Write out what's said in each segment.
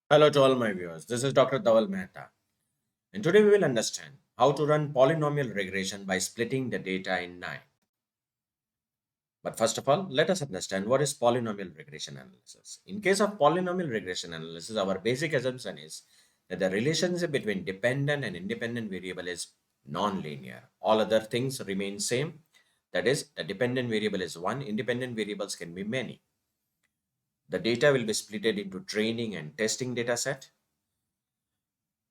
Hello to all my viewers. This is Dr. Dhaval Maheta. And today we will understand how to run polynomial regression by splitting the data in nine. But first of all, let us understand what is polynomial regression analysis. In case of polynomial regression analysis, our basic assumption is that the relationship between dependent and independent variable is non-linear. All other things remain same. That is, the dependent variable is one, independent variables can be many. The data will be splitted into training and testing data set.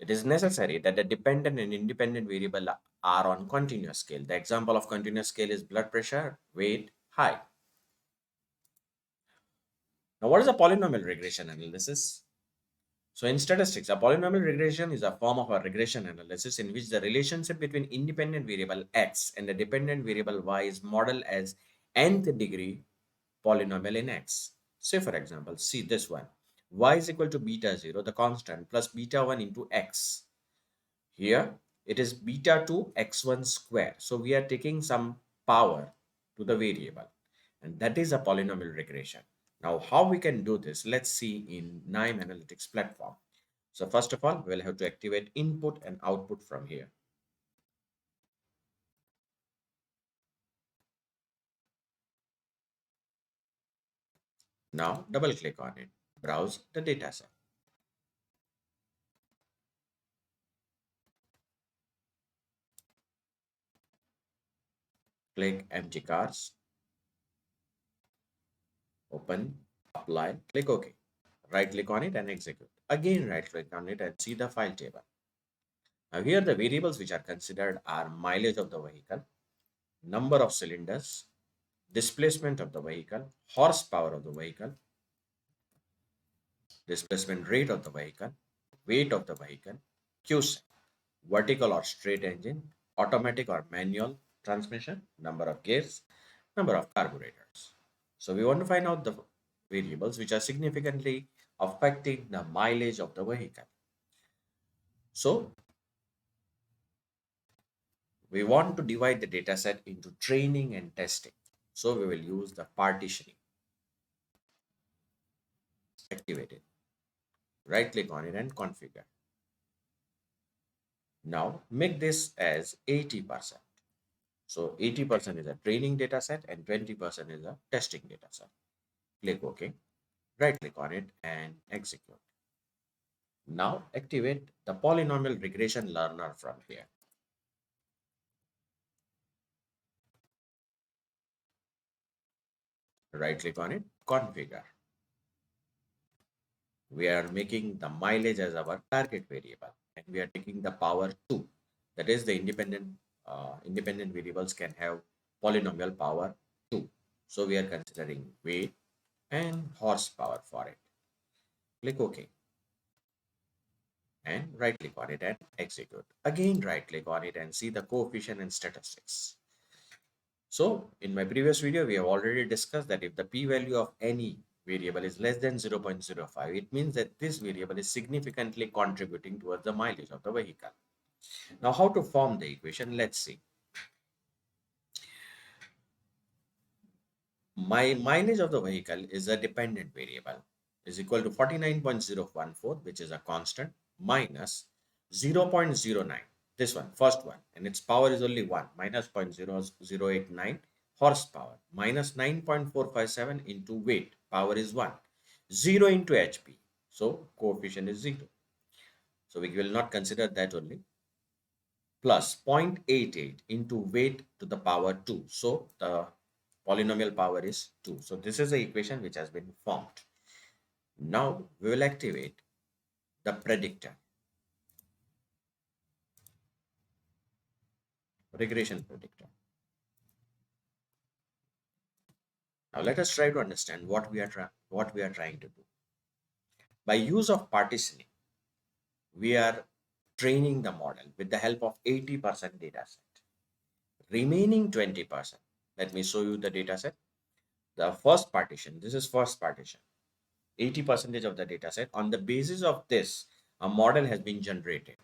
It is necessary that the dependent and independent variable are on continuous scale. The example of continuous scale is blood pressure, weight, height. Now, what is a polynomial regression analysis? So, in statistics, a polynomial regression is a form of a regression analysis in which the relationship between independent variable x and the dependent variable y is modeled as nth degree polynomial in x. Say, for example, see this one y is equal to beta 0, the constant, plus beta 1 into x. Here it is beta 2 x1 square. So we are taking some power to the variable, and that is a polynomial regression. Now, how we can do this? Let's see in KNIME analytics platform. So first of all, we'll have to activate input and output from here. Now double click on it, browse the dataset, click empty cars, open, apply, click OK. Right click on it and execute. Again, right click on it and see the file table. Now here the variables which are considered are mileage of the vehicle, number of cylinders, displacement of the vehicle, horsepower of the vehicle, displacement rate of the vehicle, weight of the vehicle, QC, vertical or straight engine, automatic or manual transmission, number of gears, number of carburetors. So we want to find out the variables which are significantly affecting the mileage of the vehicle. So we want to divide the data set into training and testing. So we will use the partitioning. Activate it. Right click on it and configure. Now make this as 80%. So 80% is a training data set and 20% is a testing data set. Click OK. Right click on it and execute. Now activate the polynomial regression learner from here. Right click on it, configure. We are making the mileage as our target variable and we are taking the power 2. That is the independent variables can have polynomial power 2. So we are considering weight and horsepower for it. Click OK and right click on it and execute. Again right click on it and see the coefficient and statistics. So in my previous video, we have already discussed that if the p-value of any variable is less than 0.05, it means that this variable is significantly contributing towards the mileage of the vehicle. Now, how to form the equation? Let's see. My mileage of the vehicle is a dependent variable is equal to 49.014, which is a constant, minus 0.09. This one, first one, and its power is only 1, minus 0.0089 horsepower, minus 9.457 into weight, power is 1, 0 into HP, so coefficient is 0. So we will not consider that only, plus 0.88 into weight to the power 2. So the polynomial power is 2. So this is the equation which has been formed. Now we will activate the predictor, regression predictor. Now let us try to understand what we are trying to do. By use of partitioning, we are training the model with the help of 80% data set. Remaining 20%, let me show you the data set. The first partition, this is first partition, 80% of the data set. On the basis of this, a model has been generated.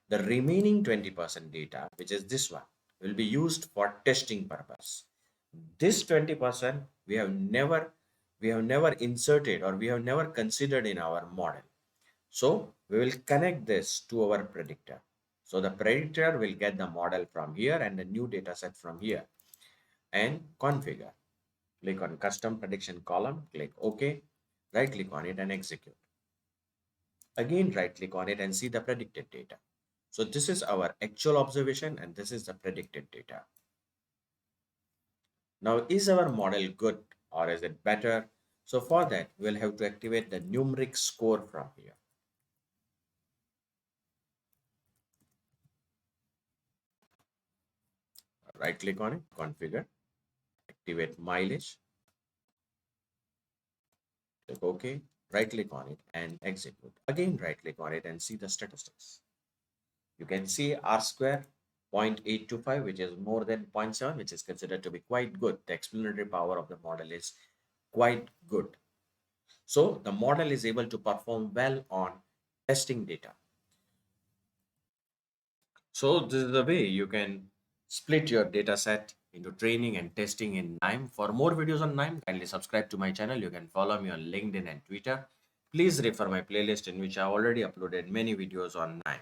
The remaining 20% data, which is this one, will be used for testing purpose. This 20% we have never inserted or we have never considered in our model. So we will connect this to our predictor. So the predictor will get the model from here and the new data set from here and configure. Click on custom prediction column, click OK, right click on it and execute. Again, right click on it and see the predicted data. So this is our actual observation and this is the predicted data. Now, is our model good or is it better? So for that, we'll have to activate the numeric score from here. Right click on it, configure, activate mileage, click OK, right click on it and execute. Again, right click on it and see the statistics. You can see R square 0.825, which is more than zero point 0.7, which is considered to be quite good. The explanatory power of the model is quite good. So the model is able to perform well on testing data. So this is the way you can split your data set into training and testing in KNIME. For more videos on KNIME, kindly subscribe to my channel. You can follow me on LinkedIn and Twitter. Please refer my playlist in which I already uploaded many videos on KNIME.